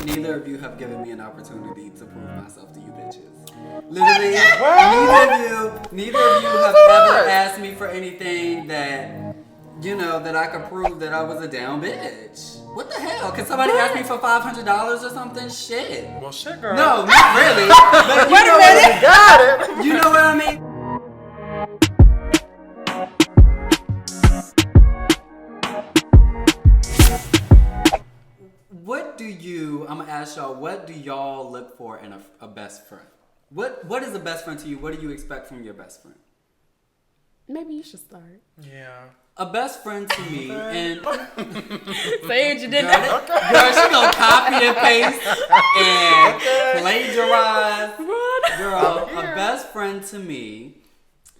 neither of you have given me an opportunity to prove myself to you bitches. Literally, neither of you have ever asked me for anything that, that I could prove that I was a down bitch. What the hell? Can somebody ask me for $500 or something? Shit. Well, shit, girl. No, not really. But Wait a minute. You got it. You know what I mean? I'm gonna ask y'all, what do y'all look for in a best friend? What is a best friend to you? What do you expect from your best friend? Maybe you should start. Yeah. A best friend to me, and say it, you did that. Girl, she gonna copy and paste and plagiarize. Girl, a best friend to me,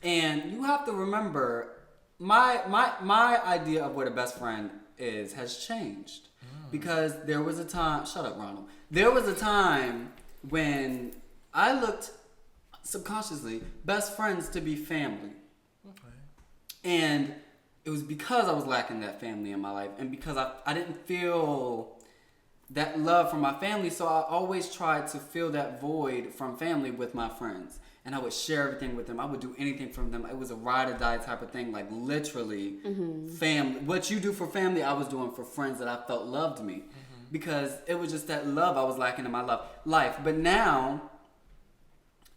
and you have to remember, my idea of what a best friend is has changed. Because there was a time, shut up, Ronald. There was a time when I looked subconsciously best friends to be family. Okay. And it was because I was lacking that family in my life, and because I didn't feel that love from my family, so I always tried to fill that void from family with my friends. And I would share everything with them. I would do anything from them. It was a ride or die type of thing, like literally family. What you do for family, I was doing for friends that I felt loved me. Because it was just that love I was lacking in my life. But now,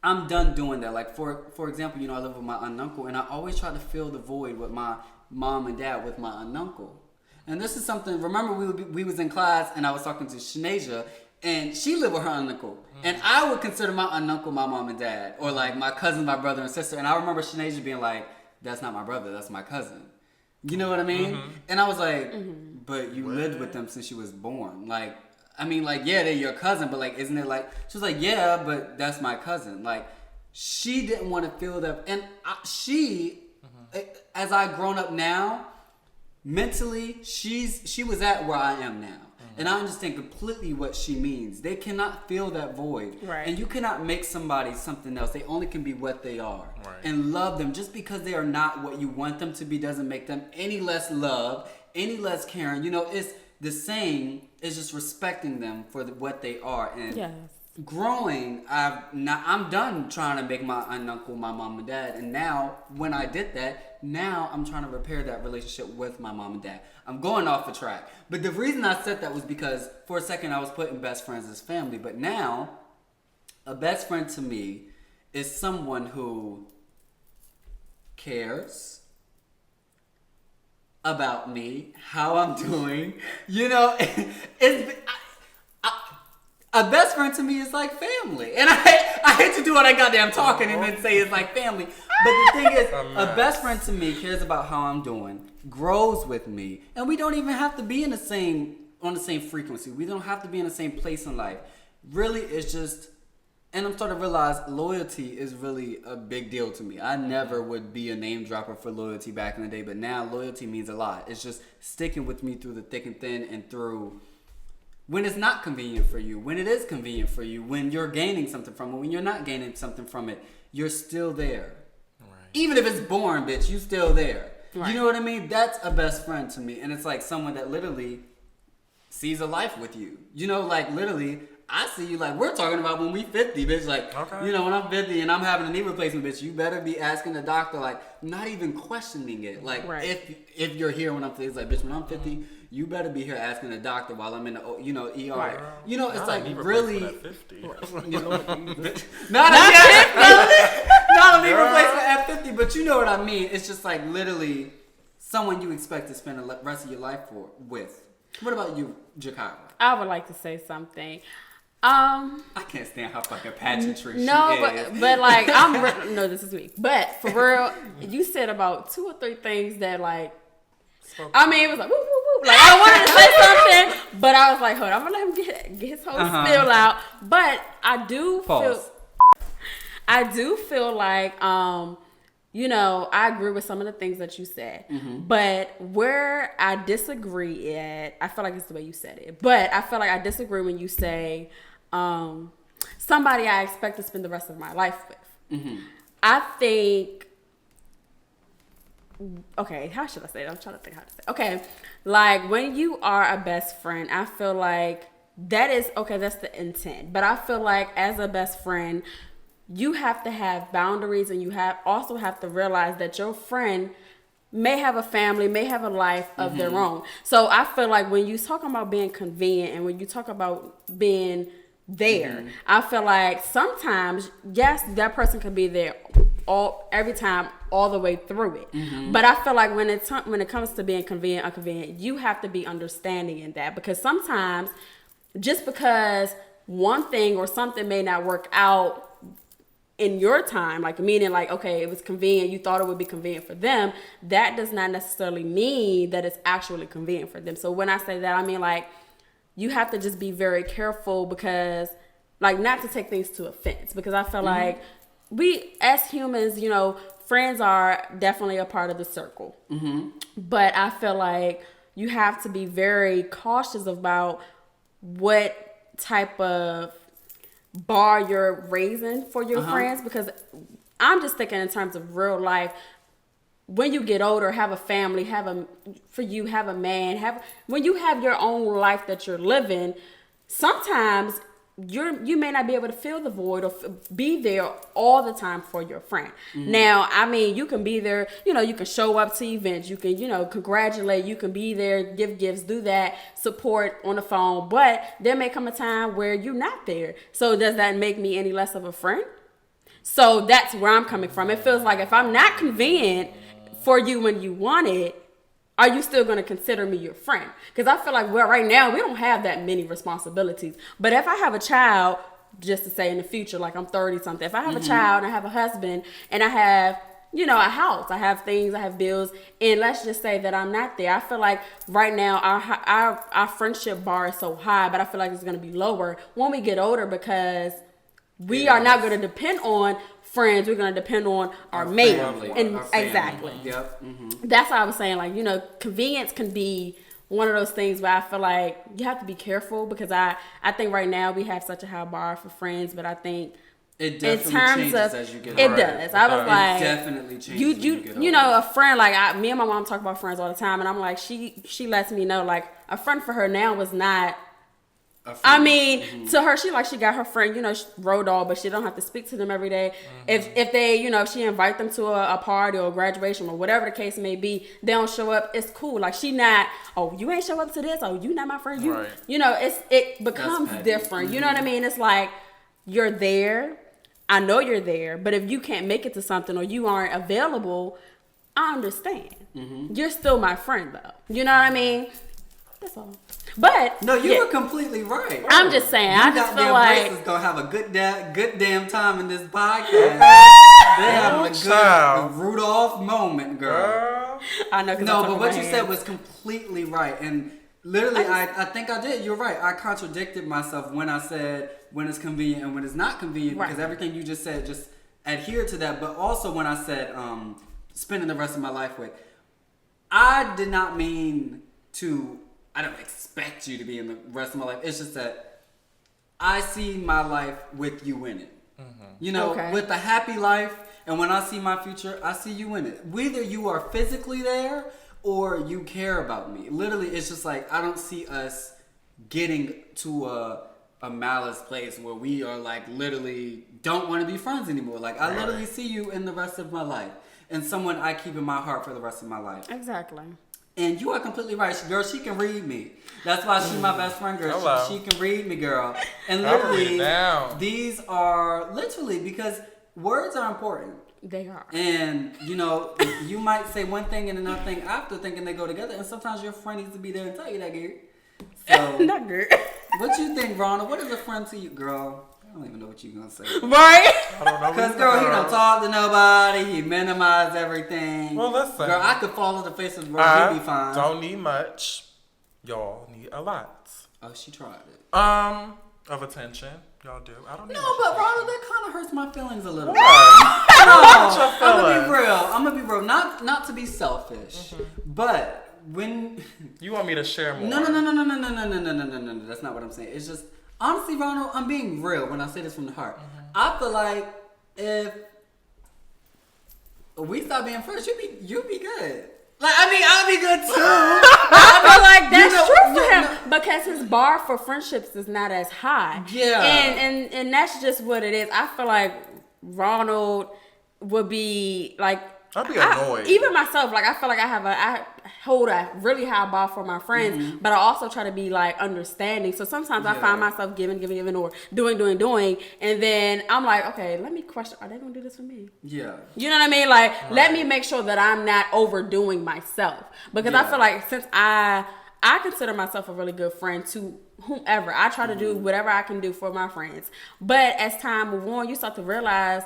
I'm done doing that. Like, for example, I live with my aunt and uncle, and I always try to fill the void with my mom and dad with my aunt and uncle. And this is something, remember we was in class, and I was talking to Shanasia, and she lived with her aunt and uncle. And I would consider my aunt and uncle my mom and dad. Or like my cousin, my brother and sister. And I remember Shanasia being like, that's not my brother, that's my cousin. You know what I mean? And I was like, but you lived with them since you was born. Like, I mean, like, yeah, they're your cousin, but like, isn't it like, she was like, yeah, but that's my cousin. Like, she didn't want to feel that. And as I grown up now, mentally, she was at where I am now. And I understand completely what she means. They cannot fill that void. Right. And you cannot make somebody something else. They only can be what they are. Right. And love them. Just because they are not what you want them to be doesn't make them any less loved, any less caring. It's the same. It's just respecting them for what they are. And yes. Growing, I'm done trying to make my aunt and uncle my mom and dad. And now, when I did that, now I'm trying to repair that relationship with my mom and dad. I'm going off the track. But the reason I said that was because for a second I was putting best friends as family. But now, a best friend to me is someone who cares about me, how I'm doing. A best friend to me is like family. And I hate to do what I goddamn talking and then say it's like family. But the thing is, a best friend to me cares about how I'm doing, grows with me, and we don't even have to be on the same frequency. We don't have to be in the same place in life. Really, it's just, and I'm starting to realize loyalty is really a big deal to me. I never would be a name dropper for loyalty back in the day, but now loyalty means a lot. It's just sticking with me through the thick and thin and through when it's not convenient for you, when it is convenient for you, when you're gaining something from it, when you're not gaining something from it, you're still there. Right. Even if it's boring, bitch, you still there. Right. You know what I mean? That's a best friend to me. And it's like someone that literally sees a life with you. Like literally, I see you like, we're talking about when we 50, bitch. Like, when I'm 50 and I'm having a knee replacement, bitch, you better be asking the doctor, like, not even questioning it. Like, if you're here when I'm 50, it's like, bitch, when I'm 50, you better be here asking the doctor while I'm in the, ER. Right. It's like really. At 50. Not a knee replacement at 50, but you know what I mean. It's just like literally someone you expect to spend the rest of your life with. What about you, Jakara? I would like to say something. I can't stand how fucking pageantry she is. but like no, this is weak. But for real, you said about 2 or 3 things that like. I mean, it was like woo woo woo. Like I wanted to say something, but I was like, hold on, I'm gonna let him get his whole spiel out. But I do feel like I agree with some of the things that you said. But where I disagree at, I feel like it's the way you said it. But I feel like I disagree when you say somebody I expect to spend the rest of my life with. I think. Okay, how should I say it? I'm trying to think how to say it. Okay, like when you are a best friend, I feel like that is okay. That's the intent. But I feel like as a best friend, you have to have boundaries, and you also have to realize that your friend may have a family, may have a life of their own. So I feel like when you talk about being convenient and when you talk about being there, I feel like sometimes, yes, that person can be there every time, all the way through it. But I feel like when it comes to being convenient, inconvenient, you have to be understanding in that, because sometimes just because one thing or something may not work out in your time, like meaning like, okay, it was convenient, you thought it would be convenient for them, that does not necessarily mean that it's actually convenient for them. So when I say that, I mean like you have to just be very careful, because like not to take things to offense, because I feel like we as humans, you know, friends are definitely a part of the circle. But I feel like you have to be very cautious about what type of bar you're raising for your friends, because I'm just thinking in terms of real life. When you get older, have a family, have a man, when you have your own life that you're living, sometimes you may not be able to fill the void or be there all the time for your friend. Now, I mean, you can be there, you know, you can show up to events, you can, you know, congratulate, you can be there, give gifts, do that, support on the phone, but there may come a time where you're not there. So does that make me any less of a friend? So that's where I'm coming from. It feels like if I'm not convenient for you when you want it, are you still going to consider me your friend? Because I feel like, well, right now, we don't have that many responsibilities. But if I have a child, just to say in the future, like I'm 30 something, if I have a child and I have a husband and I have, you know, a house, I have things, I have bills, and let's just say that I'm not there, I feel like right now our friendship bar is so high, but I feel like it's going to be lower when we get older, because we are not going to depend on friends, we're going to depend on our mate. And exactly. Yep. That's why I was saying, like, you know, convenience can be one of those things where I feel like you have to be careful, because I think right now we have such a high bar for friends, but I think it definitely changes as you get older. It does. I was like, it definitely changes. As you get older. You know, a friend, like me and my mom talk about friends all the time, and I'm like, she lets me know, like, a friend for her now was not. I mean, to her, she got her friend, you know, road dog, but she don't have to speak to them every day. If they, you know, if she invite them to a party or a graduation or whatever the case may be, they don't show up, it's cool. Like, she not, oh, you ain't show up to this, oh, you not my friend, you know, it becomes different. You know what I mean? It's like, you're there, I know you're there, but if you can't make it to something or you aren't available, I understand. You're still my friend, though. You know what I mean? That's all. But no, you were completely right. I'm just saying. I just feel like is gonna have a good damn time in this podcast. They're having a good Rudolph moment, girl. I know. No, but what you said was completely right, and literally, I think I did. You're right. I contradicted myself when I said when it's convenient and when it's not convenient, because everything you just said just adhered to that. But also when I said spending the rest of my life with, I did not mean to. I don't expect you to be in the rest of my life. It's just that I see my life with you in it. You know, with the happy life, and when I see my future, I see you in it. Whether you are physically there or you care about me. Literally, it's just like, I don't see us getting to a malice place where we are like literally don't want to be friends anymore. Like, I literally see you in the rest of my life, and someone I keep in my heart for the rest of my life. Exactly. And you are completely right, girl. She can read me. That's why she's my best friend, girl. She can read me, girl. And literally, these are literally because words are important. They are. And you know, you might say one thing and another thing after, thinking they go together. And sometimes your friend needs to be there and tell you that, girl. So, not girl. What you think, Ronald? What is a friend to you, girl? I don't even know what you're gonna say. Right? I don't know. Because, girl, he don't talk to nobody. He minimize everything. Well, listen. Girl, I could fall on the face of the world. He'd be fine. Don't need much. Y'all need a lot. Oh, she tried it. Of attention. Y'all do. I don't need No, much but attention. Ronald, that kind of hurts my feelings a little bit. No, I'm gonna be real. Not to be selfish, but when you want me to share more. No. That's not what I'm saying. It's just honestly, Ronald, I'm being real when I say this from the heart. I feel like if we stop being friends, you'll be good. Like, I mean, I'll be good too. I feel like that's know, true for you him because his bar for friendships is not as high. Yeah. And that's just what it is. I feel like Ronald would be like, I'd be annoyed. Even myself, like I feel like I hold a really high bar for my friends, but I also try to be like understanding. So sometimes I find myself giving, or doing, and then I'm like, okay, let me question: are they gonna do this for me? Yeah. You know what I mean? Like, let me make sure that I'm not overdoing myself because I feel like since I consider myself a really good friend to whomever, I try to do whatever I can do for my friends. But as time moves on, you start to realize,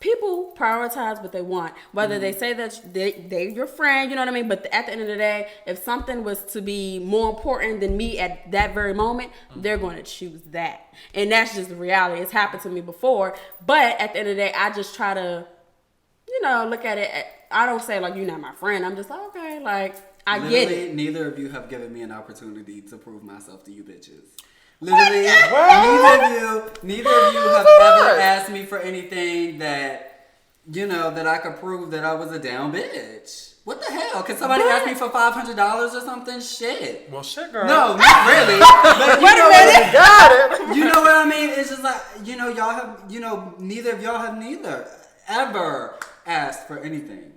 people prioritize what they want. Whether they say that they're your friend, you know what I mean? But at the end of the day, if something was to be more important than me at that very moment, they're going to choose that. And that's just the reality. It's happened to me before. But at the end of the day, I just try to, look at it. I don't say, like, you're not my friend. I'm just like, okay, like, I get it. Neither of you have given me an opportunity to prove myself to you bitches. Literally, neither of you have ever asked me for anything that, that I could prove that I was a down bitch. What the hell? Could somebody ask me for $500 or something? Shit. Well, shit, girl. No, not really. But Wait a minute. Got it. You know what I mean? It's just like, y'all have, neither of y'all have ever asked for anything.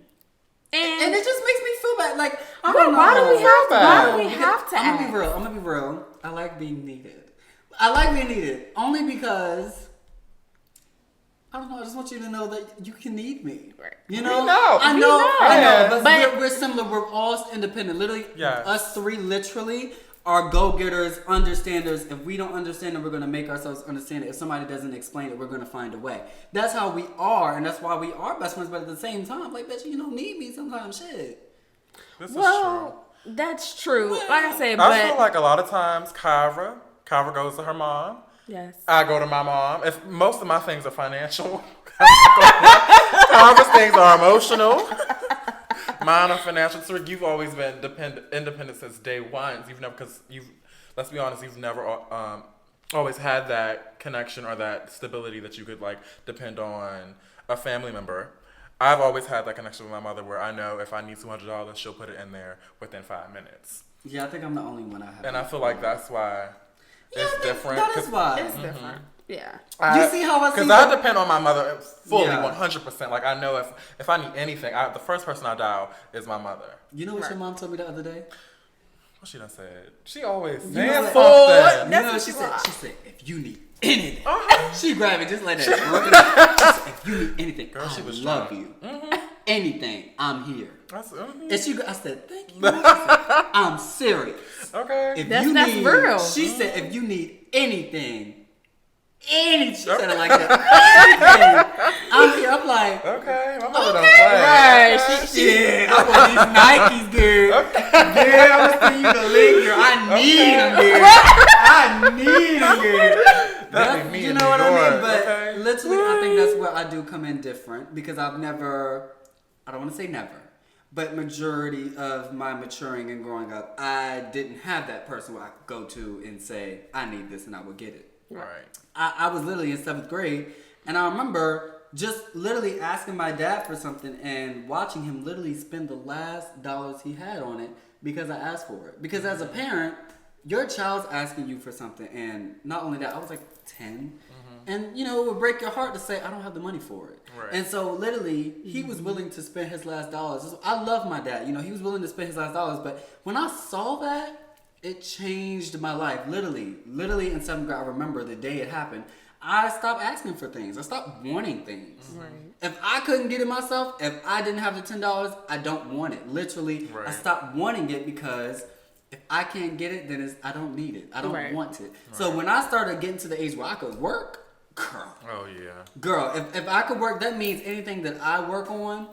And it just makes me feel bad. Like, I don't know. Why do we have to I'm ask? gonna be real. I like being needed. Only because I don't know. I just want you to know that you can need me. Right. You know? I know. I know. But We're similar. We're all independent. Literally, Yes. us three literally are go-getters, understanders. If we don't understand it, we're going to make ourselves understand it. If somebody doesn't explain it, we're going to find a way. That's how we are, and that's why we are best friends. But at the same time, like, bitch, you don't need me sometimes. Shit. This is true. That's true. Like I said, I feel like a lot of times, Kyra goes to her mom. yes. I go to my mom. If most of my things are financial, Kyra's things are emotional. Mine are financial. So you've always been independent since day one. Let's be honest, you've never always had that connection or that stability that you could like depend on a family member. I've always had that connection with my mother where I know if I need $200, she'll put it in there within 5 minutes. Yeah, I think I'm the only one I have. And I feel like that's why it's different. That is why. It's different. Yeah. You see how I see Because I depend on my mother fully, Yeah. 100%. Like, I know if I need anything, the first person I dial is my mother. You know what your mom told me the other day? What she done said? She always know saying what- something. You know what she said? She said, if you need anything. She grabbed it just like that. She said, if you need anything, Girl, she was love drunk. you. Anything, I'm here. I said, And I said, thank you. She said, I'm serious. okay. If That's need, real. She said, if you need anything, she said it like that. Anything. I'm here. I'm like, Okay. My mother don't play. Right. Okay. shit, I want these Nikes, girl. Girl, I'm gonna see you the link, girl. I need them, girl. I need them, girl. That'd be me You in know New what I mean? York, But okay. literally, I think that's where I do come in different because I've never, I don't want to say never, but majority of my maturing and growing up, I didn't have that person where I could go to and say, I need this and I will get it. Right. I was literally in 7th grade, and I remember just literally asking my dad for something and watching him literally spend the last dollars he had on it because I asked for it. Because as a parent, your child's asking you for something, and not only that, I was like 10, and it would break your heart to say, I don't have the money for it. Right. And so literally, he was willing to spend his last dollars. I love my dad, he was willing to spend his last dollars, but when I saw that, it changed my life. Literally in 7th grade, I remember the day it happened. I stopped asking for things. I stopped wanting things. Right. If I couldn't get it myself, if I didn't have the $10, I don't want it. Literally, Right. I stopped wanting it because if I can't get it, then I don't need it. I don't Right. want it. So when I started getting to the age where I could work, Oh, yeah. girl, if I could work, that means anything that I work on,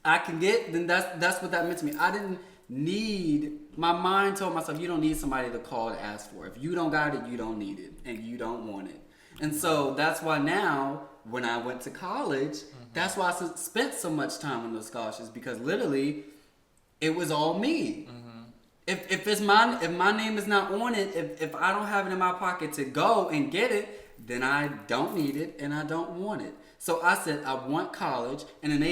I can get, then that's what that meant to me. I didn't need, my mind told myself, you don't need somebody to call to ask for. If you don't got it, you don't need it, and you don't want it. And so that's why now, when I went to college, that's why I spent so much time on those scholarships, because literally, it was all me. If my name is not on it, if I don't have it in my pocket to go and get it, then I don't need it and I don't want it. So I said I want college, and in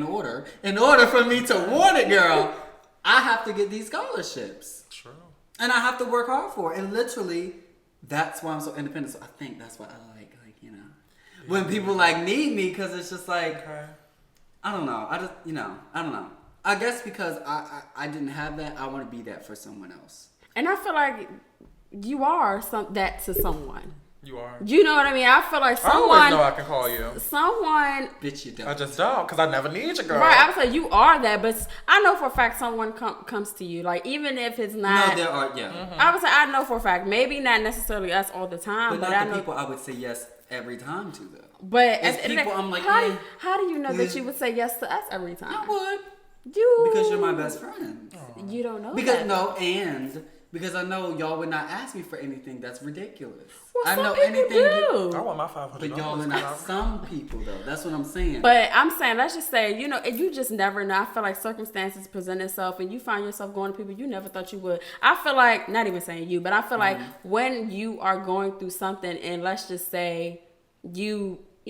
order for me to want it, girl, I have to get these scholarships. True. And I have to work hard for it. And literally, that's why I'm so independent. So I think that's what I like, when people need me, because it's just I don't know. I don't know. I guess because I didn't have that, I want to be that for someone else. And I feel like you are that to someone. You are. You know what I mean? I feel like someone. I always know I can call you. Someone. Bitch, you don't. I just don't, because I never need you, girl. Right, I would say you are that, but I know for a fact someone comes to you. Even if it's not. No, there are, yeah. Mm-hmm. I would say I know for a fact. Maybe not necessarily us all the time, but not I the know people I would say yes every time to, though. But as people, I'm like, how do you know that you would say yes to us every time? I would. Because you're my best friend. You don't know because I know y'all would not ask me for anything that's ridiculous. Well, I know some people do. I want my $500. But y'all are not some people, though. That's what I'm saying. But I'm saying, let's just say, you just never know. I feel like circumstances present itself and you find yourself going to people you never thought you would. I feel like, not even saying you, but I feel like when you are going through something and let's just say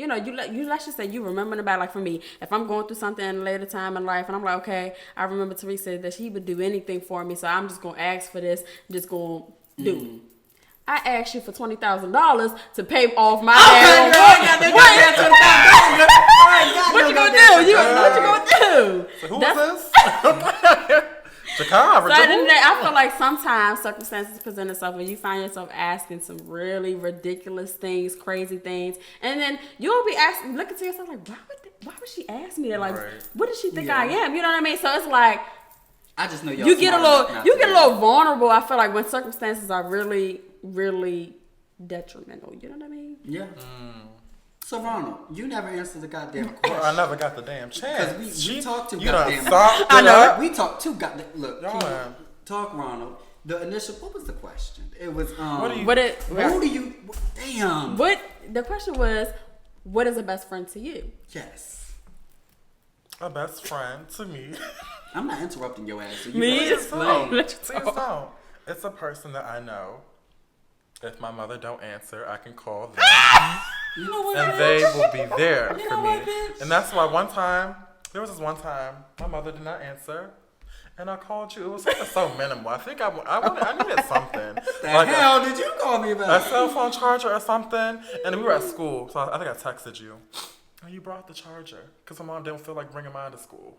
let's just say you remember about, like for me, if I'm going through something in a later time in life and I'm like, okay, I remember Teresa that she would do anything for me, so I'm just going to ask for this, just going to do it. I asked you for $20,000 to pay off my dad. What you gonna do? What you gonna do? So who is this? So at the end of the day, I feel like sometimes circumstances present itself and you find yourself asking some really ridiculous things, crazy things, and then you'll be looking to yourself like, why would she ask me that? Like, what does she think I am? You know what I mean? So it's like, I just know you get a little vulnerable. I feel like when circumstances are really, really detrimental. You know what I mean? Yeah. So Ronald, you never answered the goddamn question. I never got the damn chance. Because we talked too goddamn. I know. We talked too goddamn. Look, talk Ronald. The initial. What was the question? It was Damn. What the question was? What is a best friend to you? Yes. A best friend to me. I'm not interrupting your ass. So you me? It's a person that I know. If my mother don't answer, I can call them. You know what, and they will be there for me. And that's why there was this one time, my mother did not answer. And I called you. It was something so minimal. I think I needed something. What the hell did you call me about? A cell phone charger or something. And we were at school. So I think I texted you. And you brought the charger. Because my mom didn't feel like bringing mine to school.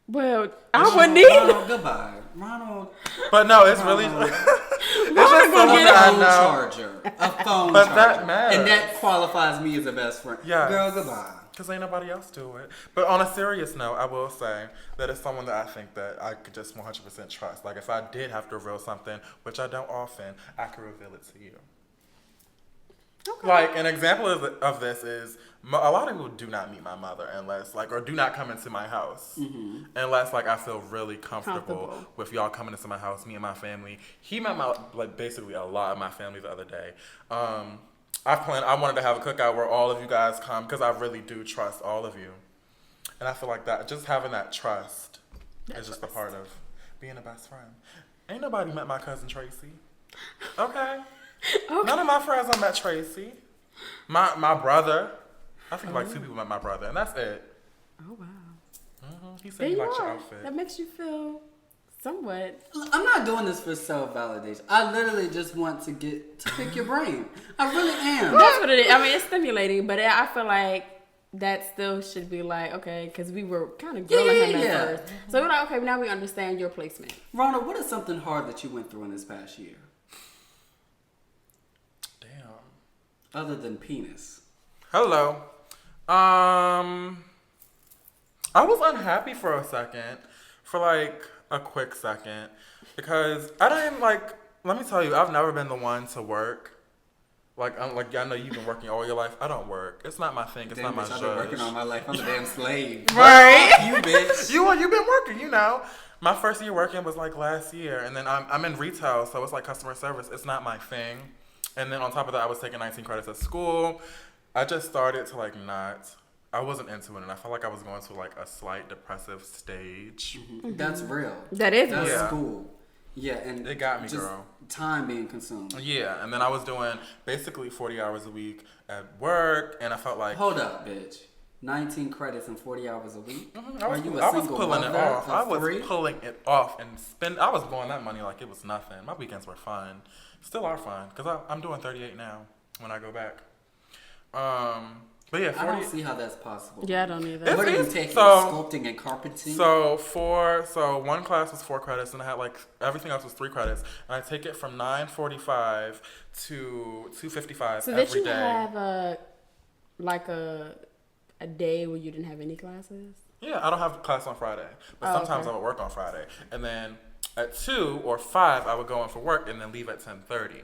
Well, I wouldn't either. Ronald, goodbye. Ronald. But no, it's really... It's just gonna get a phone charger. A phone but charger. That matters. And that qualifies me as a best friend. Yeah. Girl, goodbye. Because ain't nobody else do it. But on a serious note, I will say that it's someone that I think that I could just 100% trust. Like if I did have to reveal something, which I don't often, I could reveal it to you. Okay. Like an example of this is a lot of people do not meet my mother unless or do not come into my house unless I feel really comfortable with y'all coming into my house, me and my family. He met basically a lot of my family the other day. I wanted to have a cookout where all of you guys come because I really do trust all of you, and I feel like that just having that trust is just a part of being a best friend. Ain't nobody met my cousin Tracy. Okay. None of my friends have met Tracy. My brother. I think 2 people met my brother, and that's it. Oh, wow. He said he liked your outfit. That makes you feel somewhat. I'm not doing this for self-validation. I literally just want to pick your brain. I really am. That's what it is. I mean, it's stimulating, but I feel like that still should be okay, because we were kind of grilling him at first. So we're like, okay, now we understand your placement. Ronald, what is something hard that you went through in this past year? Other than penis. Hello. I was unhappy for a second. For a quick second. Because I didn't let me tell you, I've never been the one to work. I know you've been working all your life. I don't work. It's not my thing. It's not my I've been working all my life. I'm a damn slave. Right? You bitch. You've been working, My first year working was last year. And then I'm in retail, so it's customer service. It's not my thing. And then on top of that, I was taking 19 credits at school. I just started to I wasn't into it, and I felt like I was going to a slight depressive stage. Mm-hmm. That's real. That is That's real. school. Yeah, and it got me, just girl. time being consumed. Yeah, and then I was doing basically 40 hours a week at work, and I felt like... Hold up, bitch. 19 credits and 40 hours a week? Mm-hmm. Are you a I was single pulling it mother off. of I was three? pulling it off and I was blowing that money like it was nothing. My weekends were fun. Still are fun, because I'm doing 38 now when I go back. But yeah, 40... I don't see how that's possible. Yeah, I don't either. What are you It's- taking? so- Sculpting and carpeting? So one class was 4 credits, and I had like everything else was 3 credits, and I take it from 9:45 to 2:55 So every did you day. have a day where you didn't have any classes? Yeah, I don't have class on Friday, but Oh, sometimes okay. I would work on Friday, and then at 2 or 5 I would go in for work and then leave at 10:30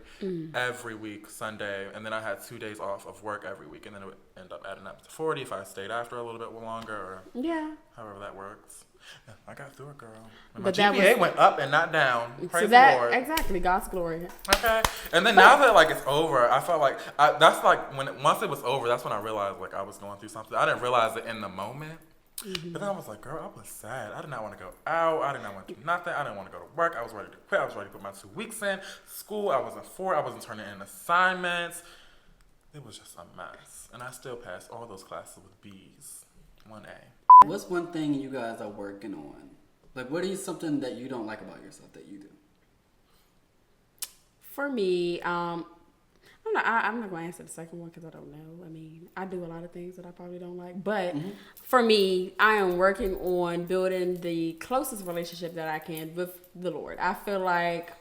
every week Sunday, and then I had 2 days off of work every week, and then it would end up adding up to 40 if I stayed after a little bit longer or Yeah. however that works. Yeah, I got through it, girl. And my But that GPA was- went up and not down. So Praise the that Lord. exactly God's glory. Okay. And then now that like it's over, I felt like that's like once it was over, that's when I realized like I was going through something. I didn't realize it in the moment. But then I was like, girl, I was sad. I did not want to go out. I did not want to do nothing. I didn't want to go to work. I was ready to quit. I was ready to put my 2 weeks in. School, I wasn't for it. I wasn't turning in assignments. It was just a mess. And I still passed all those classes with B's. 1A. What's one thing you guys are working on? Like, what is something that you don't like about yourself that you do? For me, I'm not going to answer the second one because I don't know. I mean, I do a lot of things that I probably don't like. But for me, I am working on building the closest relationship that I can with the Lord. I feel like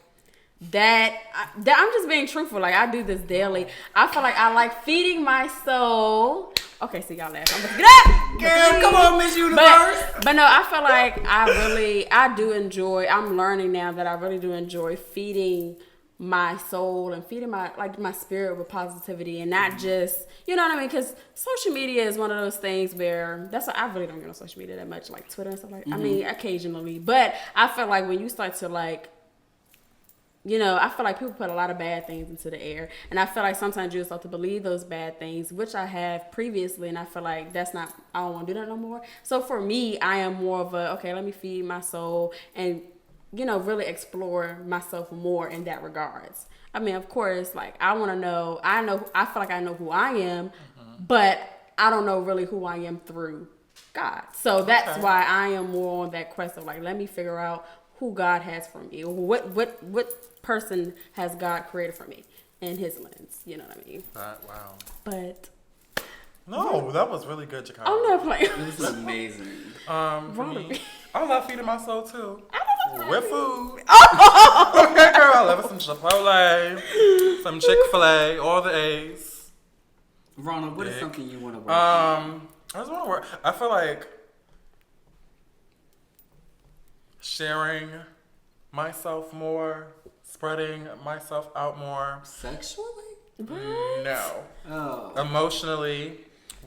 that I'm just being truthful. Like, I do this daily. I feel like I like feeding my soul. Okay, so y'all laugh. I'm about to get up! Girl, come on, Miss Universe! But no, I feel like I do enjoy, I'm learning now that I really do enjoy feeding my soul and feeding my spirit with positivity and not just, you know what I mean? Because social media is one of those things where that's why I really don't get on social media that much, like Twitter and stuff like that. I mean, occasionally, but I feel like when you start to like, you know, I feel like people put a lot of bad things into the air, and I feel like sometimes you start to believe those bad things, which I have previously, and I feel like I don't want to do that no more. So for me, I am more of okay, let me feed my soul and, you know, really explore myself more in that regards. I mean, of course, like I feel like I know who I am, but I don't know really who I am through God. So that's why I am more on that quest of like, let me figure out who God has for me, or what person has God created for me in His lens. You know what I mean? Wow. But No, that was really good, Jakai. I'm not playing. This is amazing. For Wrong. me, I love feeding my soul too. I don't know. With food. Okay, girl, I love some Chipotle, some Chick-fil-A, all the A's. Ronald, what is Dick. something you want to work on? I just want to work. I feel like sharing myself more, spreading myself out more. Sexually? No. Oh. Emotionally,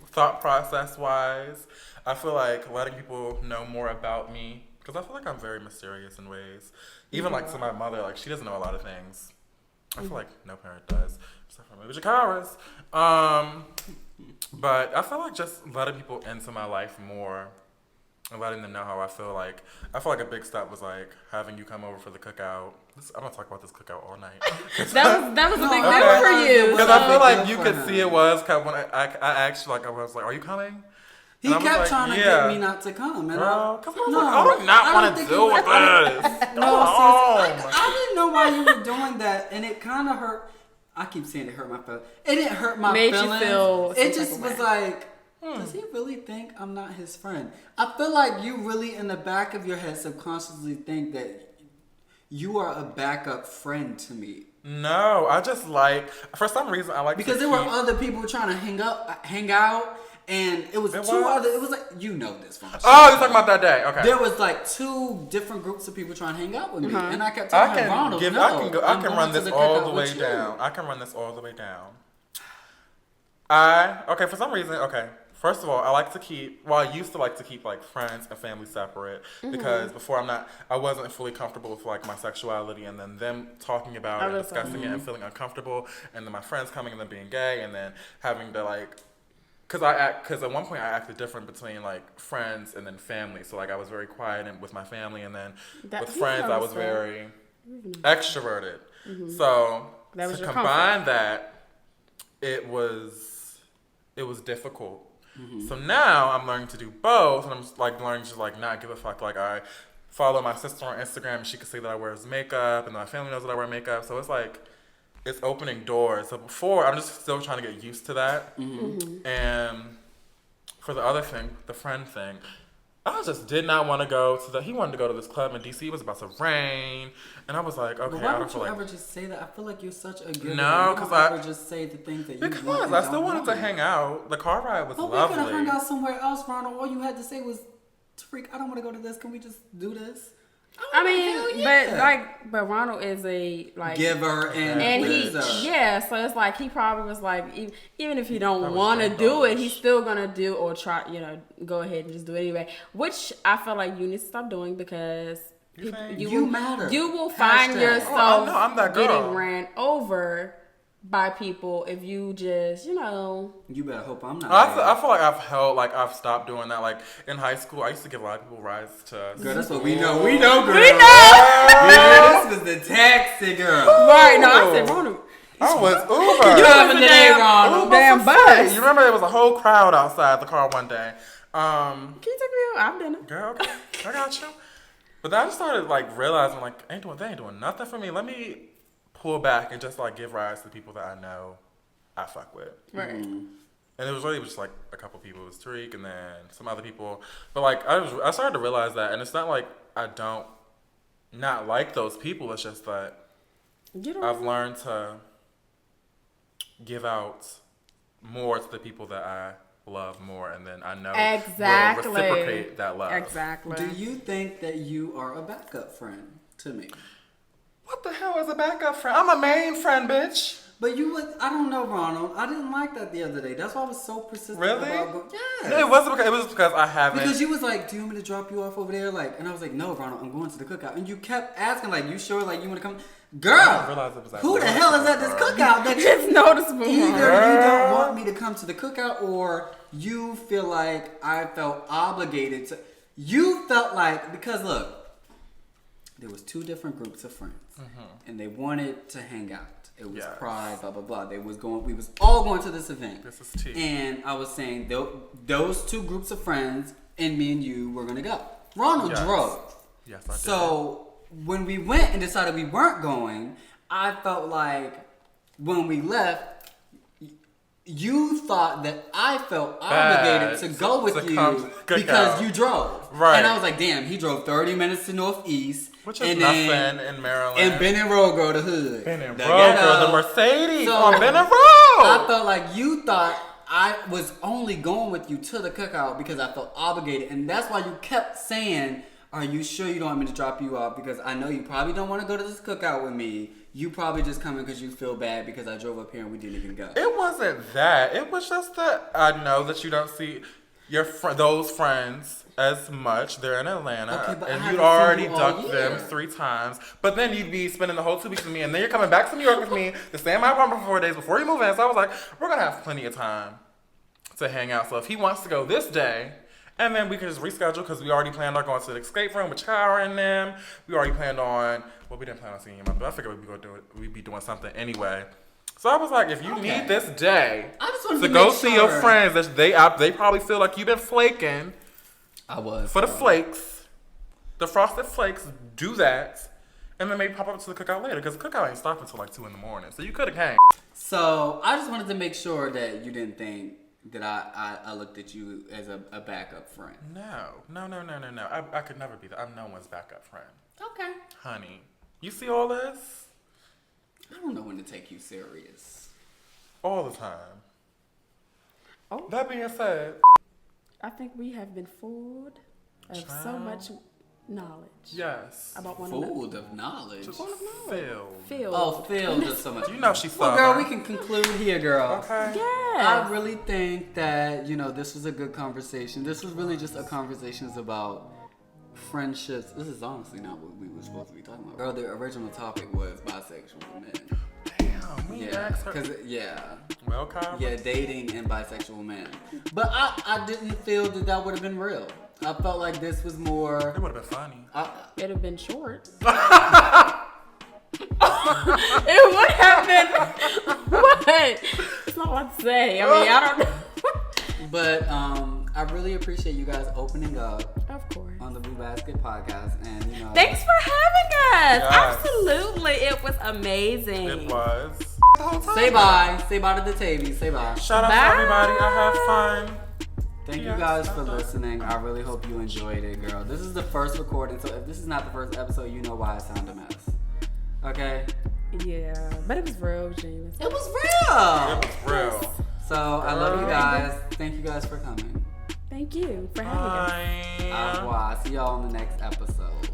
thought process wise, I feel like letting people know more about me, because I feel like I'm very mysterious in ways. Even like to my mother, like she doesn't know a lot of things. I feel like no parent does, except for maybe Jakara's. But I feel like just letting people into my life more and letting them know how I feel. Like I feel like a big step was like having you come over for the cookout. I'm gonna talk about this cookout all night. That was a big No, deal okay. for you. Because So- I feel like Big you deal could for see her. it was cause when I asked you, like I was like, are you coming? He And I was kept like, trying to yeah. get me not to come. And Girl, cause I was No, like, I do I not don't want to think deal it- with this. No, Come sis, on. I didn't know why you were doing that, and it kind of hurt. I keep saying it hurt my feelings. It didn't hurt my Made you feelings. feel some It type just of was way. like, does he really think I'm not his friend? I feel like you really, in the back of your head, subconsciously think that you are a backup friend to me. No, I just like, for some reason I like Because to there were keep- other people trying to hang out, and it was It two was? other. It was like, you know this from. Oh, you're talking about that day. Okay. There was like 2 different groups of people trying to hang out with me, and I kept I telling her, can Ronald, give. no, I can go. I I'm can going run to this the all cookout the way with you. down. I can run this all the way down. Okay, for some reason, okay. First of all, I like to keep. Well, I used to like to keep like friends and family separate because before I wasn't fully comfortable with like my sexuality, and then them talking about it, and discussing it, and feeling uncomfortable, and then my friends coming and then being gay, and then having to like. Because at one point I acted different between like friends and then family. So like I was very quiet and with my family, and then with friends I was very extroverted. So That was to your combine that, it was difficult. So now I'm learning to do both, and I'm just, like learning to like not give a fuck. Like I follow my sister on Instagram, and she can see that I wear makeup, and my family knows that I wear makeup. So it's like it's opening doors. So before, I'm just still trying to get used to that. And for the other thing, the friend thing, I just did not want to go to he wanted to go to this club in DC. It was about to rain. And I was like, okay, why I don't don't feel you like... ever just say that? I feel like you're such a good... No, because I... ever just say the things that you Because want and I still don't wanted to want. hang out. The car ride was But lovely. we could have hung out somewhere else, Ronald. All you had to say was, Tariq, I don't want to go to this. Can we just do this? I mean, but Ronald is a like giver and pleaser. So it's like he probably was like, even if he don't was want to great do it, knowledge. he's still gonna do or try, go ahead and just do it anyway. Which I feel like you need to stop doing because You matter. You will find Hashtag. yourself Oh, I know, I'm that girl. getting ran over by people if you just, You better hope I'm not. I feel like I've stopped doing that. Like in high school, I used to give a lot of people rides to. Girl, that's what we know. We know, girl. We know. Girl, this was the taxi girl. Right? No, I said Ronald. I was Uber. You having the day, Ronald. Damn bus. You remember there was a whole crowd outside the car one day. Can you take me out? I've done it. Girl, okay, I got you. But then I just started like realizing like they ain't doing nothing for me. Let me pull back and just like give rides to the people that I know I fuck with. Right. And it was really just like a couple people. It was Tariq and then some other people. But like I started to realize that, and it's not like I don't not like those people. It's just that I've learned to give out more to the people that I love more, and then I know will reciprocate that love. Exactly. Do you think that you are a backup friend to me? What the hell is a backup friend? I'm a main friend, bitch. But I don't know, Ronald. I didn't like that the other day. That's why I was so persistent Really? about going. Yes. No, it was because I haven't. Because you was like, do you want me to drop you off over there? Like, and I was like, no, Ronald, I'm going to the cookout. And you kept asking, like, you sure? Like, you want to come? Girl, I didn't realize it was who the hell is at this cookout? That It's noticeable. either you don't want me to come to the cookout, or you feel like I felt obligated to. You felt like, because look, there was two different groups of friends, and they wanted to hang out. It was pride, blah blah blah. We was all going to this event. This is tea. And I was saying those two groups of friends and me and you were gonna go. Ronald drove. Yes, I did. So when we went and decided we weren't going, I felt like when we left, you thought that I felt obligated to go with you because you drove. Right. And I was like, damn, he drove 30 minutes to Northeast. Which is nothing in Maryland. And Ben and Road, girl, the hood. Ben and the Road, ghetto. girl, the Mercedes So, on Ben and Road. I felt like you thought I was only going with you to the cookout because I felt obligated. And that's why you kept saying, are you sure you don't want me to drop you off? Because I know you probably don't want to go to this cookout with me. You probably just coming because you feel bad because I drove up here and we didn't even go. It wasn't that. It was just that I know that you don't see those friends as much. They're in Atlanta, Okay, but and I you'd haven't already seen you all ducked year. them 3 times. But then you'd be spending the whole 2 weeks with me, and then you're coming back to New York with me to stay in my apartment for 4 days before you move in. So I was like, we're gonna have plenty of time to hang out. So if he wants to go this day, and then we can just reschedule because we already planned on going to the escape room with Chara and them. We already planned on. Well, we didn't plan on seeing him, but I figured we'd be doing something anyway. So I was like, if you need this day I just wanted to to go make see your sure. friends, that they probably feel like you've been flaking. I was. For the flakes, the frosted flakes, do that, and then maybe pop up to the cookout later because the cookout ain't stopping until like 2 in the morning. So you could have came. So I just wanted to make sure that you didn't think that I looked at you as a backup friend. No. I could never be that. I'm no one's backup friend. Okay. Honey, you see all this? I don't know when to take you serious. All the time. Oh. That being said, I think we have been fooled of so much knowledge. yes. About one another. Full of knowledge. Just Filled. Filled just so much. You know she's Well, girl, we can conclude here, girl. Okay. Yes. I really think that, this was a good conversation. This was really just a conversation about friendships. This is honestly not what we were supposed to be talking about. Girl, the original topic was bisexual men. Damn, we asked her. Well, Kyle. Yeah, dating and bisexual men. But I didn't feel that would have been real. I felt like this was more... It would have been funny. It'd have been short. It would have been what? That's not what to say. I mean, I don't know. But I really appreciate you guys opening up Of course. on the Blue Basket podcast, and you know. Thanks for having us. Yes. Absolutely, it was amazing. It was. The whole time. Say bye. Say bye to the Tavies. Say bye. Shout out to Bye. everybody. I had fun. Thank you Yes, guys for bye-bye. listening. I really hope you enjoyed it, girl. This is the first recording, so if this is not the first episode, you know why I sound a mess. Okay? Yeah, but it was real, James. It was real. It was real. So I love you guys. Thank you guys for coming. Thank you for having us. Bye. Au revoir. See y'all on the next episode.